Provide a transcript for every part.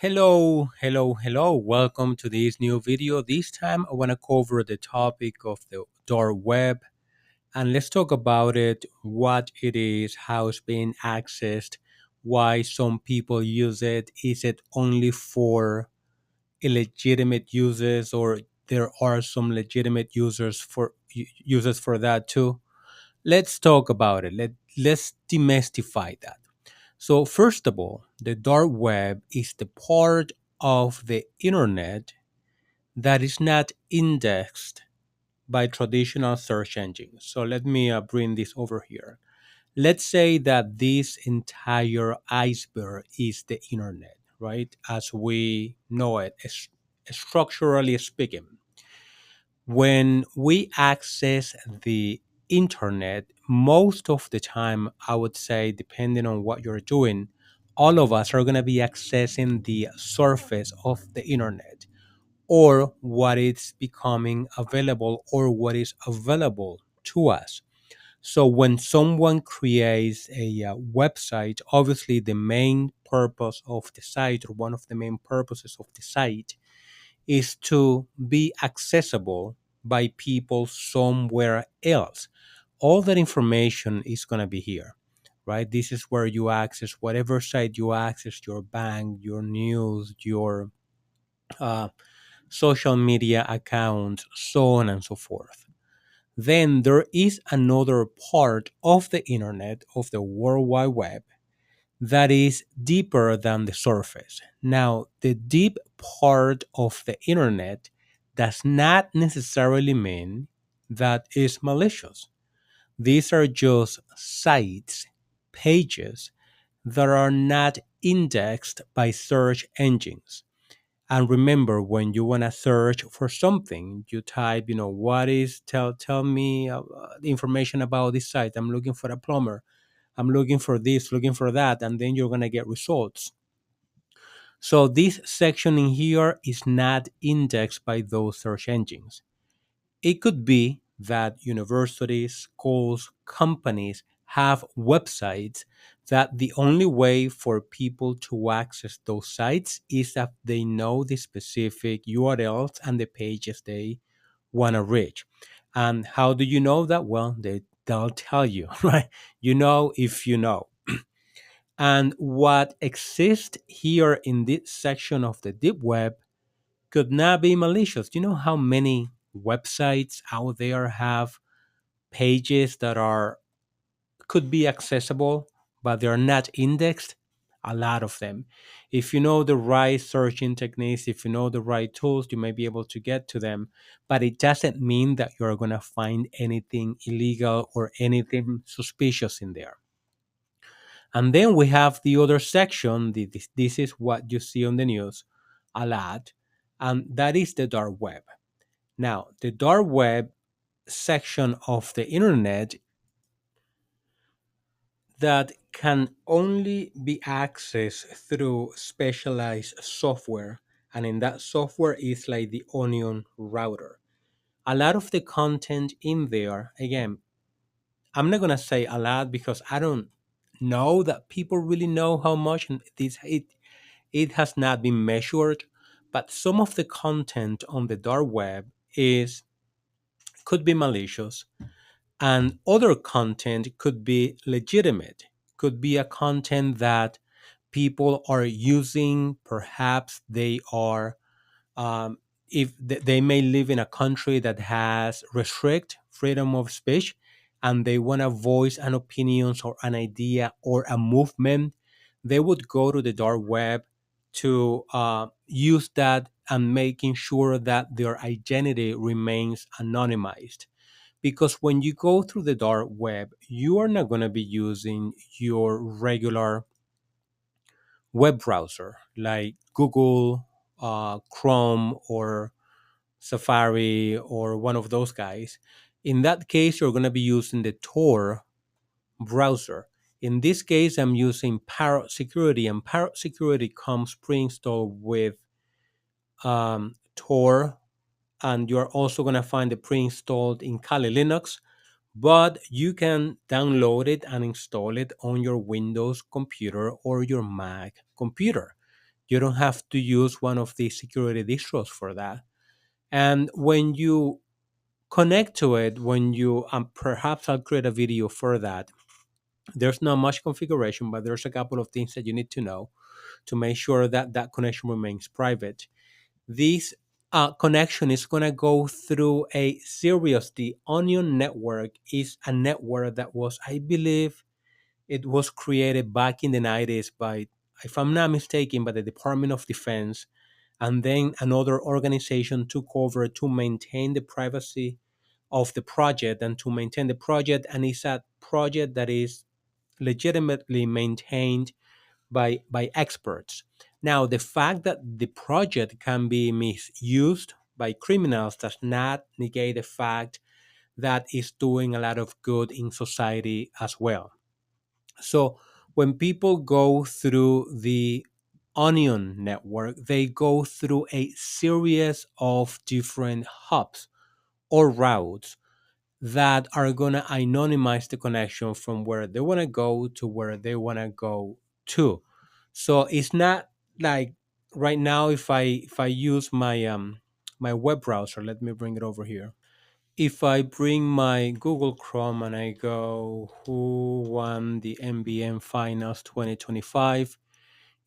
Hello. Welcome to this new video. This time I want to cover the topic of the dark web and let's talk about it, what it is, how it's being accessed, why some people use it. Is it only for illegitimate uses or there are some legitimate users for that too? Let's talk about it. Let's demystify that. So, first of all, the dark web is the part of the internet that is not indexed by traditional search engines. So, let me bring this over here. Let's say that this entire iceberg is the internet, right? As we know it, structurally speaking. When we access the internet, most of the time, I would say, depending on what you're doing, all of us are going to be accessing the surface of the internet or what is becoming available or what is available to us. So when someone creates a website, obviously the main purpose of the site or one of the main purposes of the site is to be accessible by people somewhere else. All that information is going to be here, right? This is where you access whatever site you access, your bank, your news, your uh, social media accounts, so on and so forth. Then there is another part of the internet, of the World Wide Web, that is deeper than the surface. Now, the deep part of the internet does not necessarily mean that it's malicious. These are just sites, pages that are not indexed by search engines. And remember, when you want to search for something, you type, what is, tell me the information about this site. I'm looking for a plumber. I'm looking for this, looking for that, and then you're going to get results. So this section in here is not indexed by those search engines. It could be that universities, schools, companies have websites that the only way for people to access those sites is that they know the specific URLs and the pages they want to reach. And how do you know that? Well, they'll tell you, right? You know if you know. And what exists here in this section of the deep web could not be malicious. Do you know how many websites out there have pages that are could be accessible, but they're not indexed? A lot of them. If you know the right searching techniques, if you know the right tools, you may be able to get to them. But it doesn't mean that you're going to find anything illegal or anything suspicious in there. And then we have the other section. This is what you see on the news a lot, and that is the dark web. Now, the dark web section of the internet that can only be accessed through specialized software, and in that software is like the onion router. A lot of the content in there, again, I'm not gonna say a lot because I don't know that people really know how much, and it has not been measured. But some of the content on the dark web is could be malicious, and other content could be legitimate. Could be a content that people are using. Perhaps they are um, if they may live in a country that has restrict freedom of speech and they want to voice an opinion or an idea or a movement, they would go to the dark web to use that and making sure that their identity remains anonymized. Because when you go through the dark web, you are not going to be using your regular web browser like Google, Chrome, or Safari, or one of those guys. In that case, you're going to be using the Tor browser. In this case, I'm using Parrot Security, and Parrot Security comes pre-installed with Tor, and you're also going to find it pre-installed in Kali Linux, but you can download it and install it on your Windows computer or your Mac computer. You don't have to use one of the security distros for that. And when you connect to it, when you perhaps I'll create a video for that. There's not much configuration, but there's a couple of things that you need to know to make sure that that connection remains private. This connection is going to go through a series. The Onion network is a network that was, I believe, it was created back in the 90s by, if I'm not mistaken, by the Department of Defense. And then another organization took over to maintain the privacy of the project and to maintain the project. And it's a project that is legitimately maintained by experts. Now, the fact that the project can be misused by criminals does not negate the fact that it's doing a lot of good in society as well. So, when people go through the Onion network, they go through a series of different hubs or routes that are going to anonymize the connection from where they want to go to where they want to go to. So it's not like right now, if I use my web browser, let me bring it over here. If I bring my Google Chrome and I go who won the MBM finals 2025,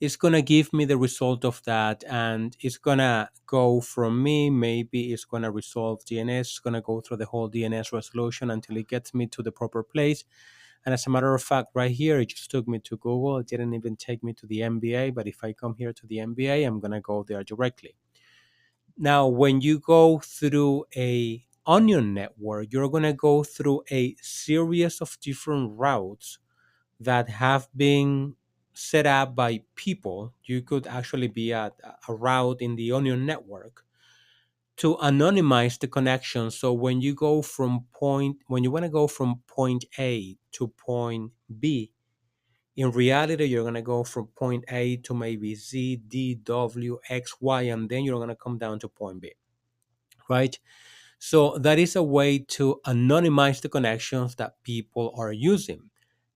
it's gonna give me the result of that, and it's gonna go from me. Maybe it's gonna resolve DNS. It's gonna go through the whole DNS resolution until it gets me to the proper place. And as a matter of fact, right here, it just took me to Google. It didn't even take me to the MBA. But if I come here to the MBA, I'm gonna go there directly. Now, when you go through a Onion network, you're gonna go through a series of different routes that have been set up by people. You could actually be at a route in the Onion network to anonymize the connection. So when you want to go from point A to point B, in reality, you're going to go from point A to maybe Z, D, W, X, Y, and then you're going to come down to point B, right? So that is a way to anonymize the connections that people are using.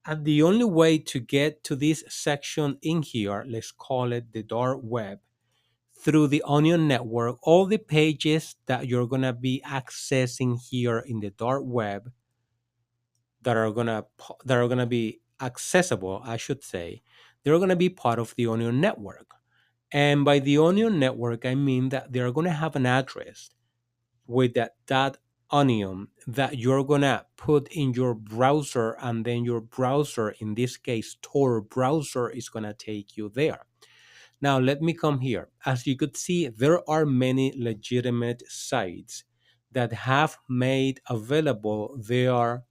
And the only way to get to this section in here, let's call it the dark web, through the Onion network, all the pages that you're going to be accessing here in the dark web that are going to be accessible, I should say, they're going to be part of the Onion network. And by the Onion network, I mean that they're going to have an address with that onion that you're gonna put in your browser, and then your browser, in this case Tor browser, is gonna take you there. Now let me come here. As you could see, there are many legitimate sites that have made available their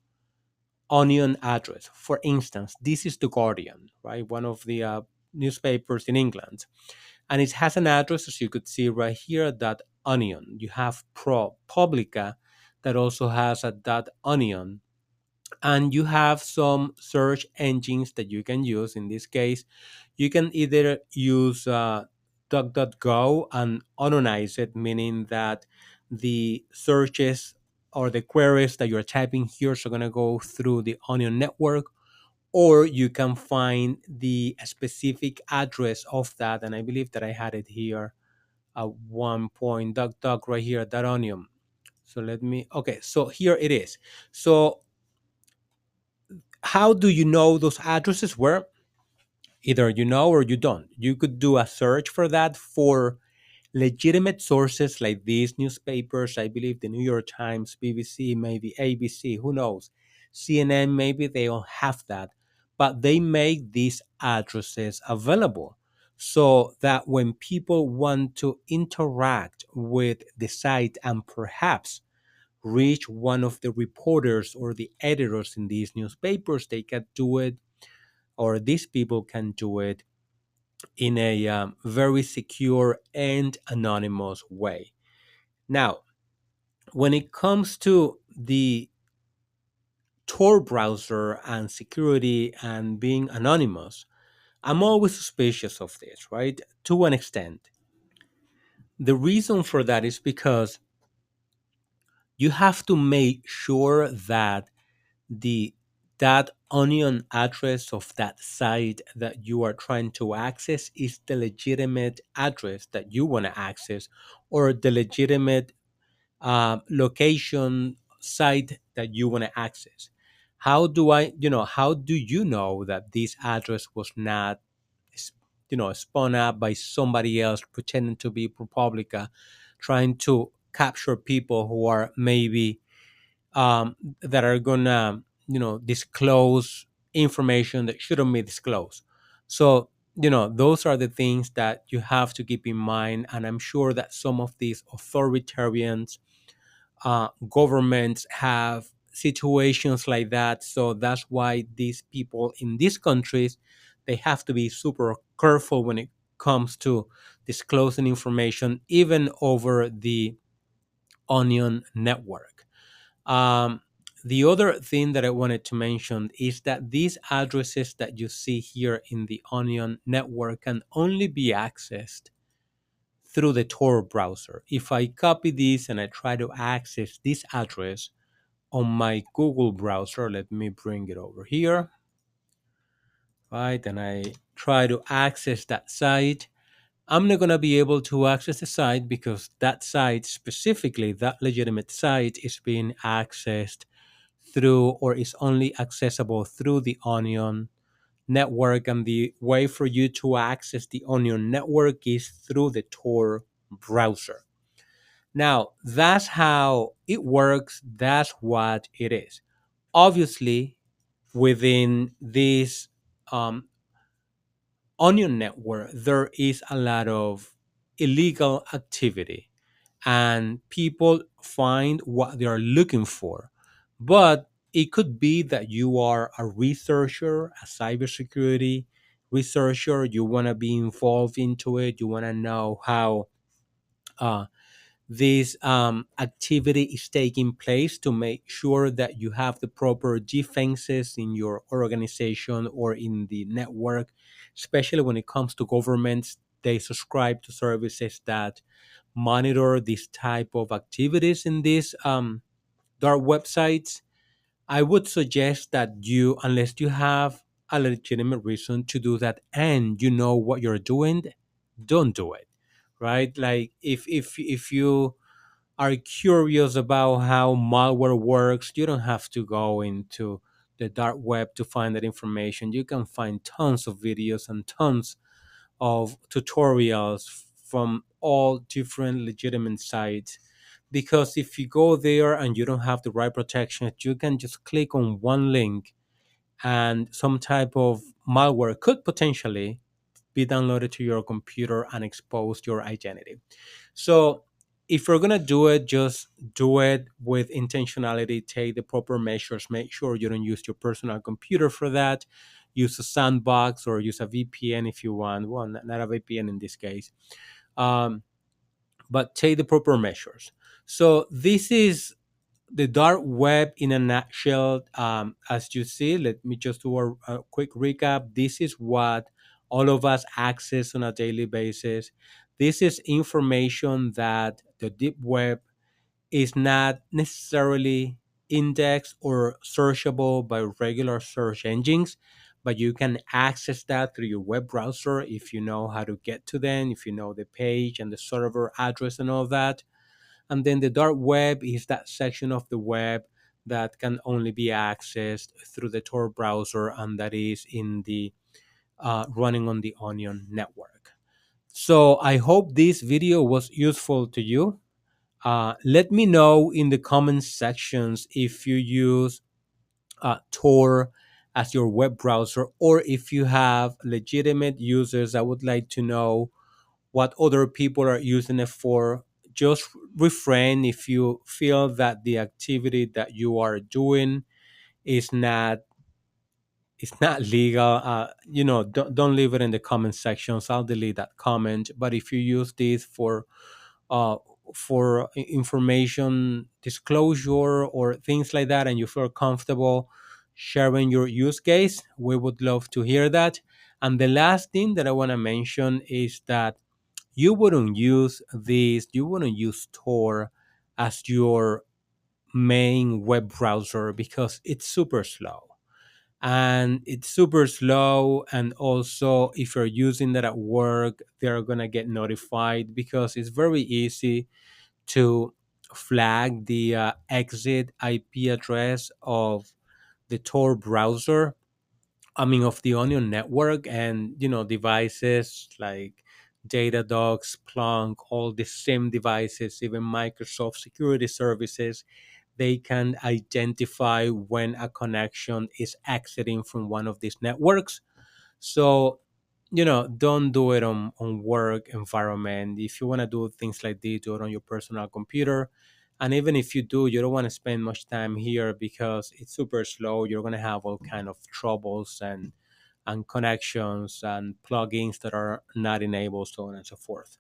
onion address. For instance, this is the Guardian, right? One of the newspapers in England, and it has an address, as you could see right here, dot onion. You have ProPublica that also has a dot onion, and you have some search engines that you can use. In this case, you can either use DuckDuckGo and onionize it, meaning that the searches or the queries that you're typing here are going to go through the onion network, or you can find the specific address of that. And I believe that I had it here at one point, duck right here, that onion. So let me, okay, so here it is. So how do you know those addresses were? Either you know or you don't. You could do a search for that for legitimate sources like these newspapers. I believe the New York Times, BBC, maybe ABC, who knows? CNN, maybe they don't have that, but they make these addresses available so that when people want to interact with the site and perhaps reach one of the reporters or the editors in these newspapers, they can do it, or these people can do it in a very secure and anonymous way. Now, when it comes to the Tor browser and security and being anonymous, I'm always suspicious of this, right? To an extent. The reason for that is because you have to make sure that the that onion address of that site that you are trying to access is the legitimate address that you want to access, or the legitimate location site that you want to access. How do you know that this address was not, spun up by somebody else pretending to be ProPublica, trying to capture people who are maybe that are gonna disclose information that shouldn't be disclosed. So those are the things that you have to keep in mind, and I'm sure that some of these authoritarians governments have situations like that. So that's why these people in these countries, they have to be super careful when it comes to disclosing information, even over the onion network. um, the other thing that I wanted to mention is that these addresses that you see here in the onion network can only be accessed through the Tor browser. If I copy this and I try to access this address on my Google browser, let me bring it over here, right? And I try to access that site. I'm not going to be able to access the site because that site, specifically that legitimate site, is being accessed through, or is only accessible through, the Onion network. And the way for you to access the Onion network is through the Tor browser. Now, that's how it works. That's what it is. Obviously, within this um, Onion network, there is a lot of illegal activity, and people find what they are looking for. But it could be that you are a researcher, a cybersecurity researcher. You want to be involved into it. You want to know how uh, this activity is taking place, to make sure that you have the proper defenses in your organization or in the network, especially when it comes to governments. They subscribe to services that monitor this type of activities in these dark websites. I would suggest that you, unless you have a legitimate reason to do that and you know what you're doing, don't do it. Right? Like, if you are curious about how malware works, you don't have to go into the dark web to find that information. You can find tons of videos and tons of tutorials from all different legitimate sites. Because if you go there and you don't have the right protection, you can just click on one link and some type of malware could potentially be downloaded to your computer and expose your identity. So if you're gonna do it, just do it with intentionality. Take the proper measures. Make sure you don't use your personal computer for that. Use a sandbox or use a VPN if you want. Well, not a VPN in this case, um, but take the proper measures. So this is the dark web in a nutshell. As you see, let me just do a quick recap. This is what all of us access on a daily basis. This is information that the deep web is not necessarily indexed or searchable by regular search engines, but you can access that through your web browser if you know how to get to them, if you know the page and the server address and all that. And then the dark web is that section of the web that can only be accessed through the Tor browser, and that is in the running on the Onion network. So I hope this video was useful to you. Let me know in the comment sections if you use Tor as your web browser, or if you have legitimate users. I would like to know what other people are using it for. Just refrain if you feel that the activity that you are doing is not, it's not legal. Don't leave it in the comment sections. I'll delete that comment. But if you use this uh, for information disclosure or things like that, and you feel comfortable sharing your use case, we would love to hear that. And the last thing that I want to mention is that you wouldn't use Tor as your main web browser because it's super slow. and it's super slow. And also, if you're using that at work, they're gonna get notified because it's very easy to flag the exit IP address of the Tor browser, I mean, of the Onion network. And devices like Datadog, Splunk, all the same devices, even Microsoft security services, they can identify when a connection is exiting from one of these networks. So, don't do it on work environment. If you want to do things like this, do it on your personal computer. And even if you do, you don't want to spend much time here because it's super slow. You're going to have all kind of troubles and connections and plugins that are not enabled, so on and so forth.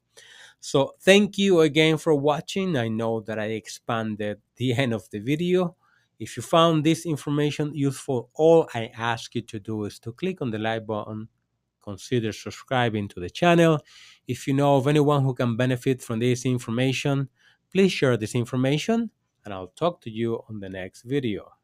So thank you again for watching. I know that I expanded the end of the video. If you found this information useful, all I ask you to do is to click on the like button, consider subscribing to the channel. If you know of anyone who can benefit from this information, please share this information, and I'll talk to you on the next video.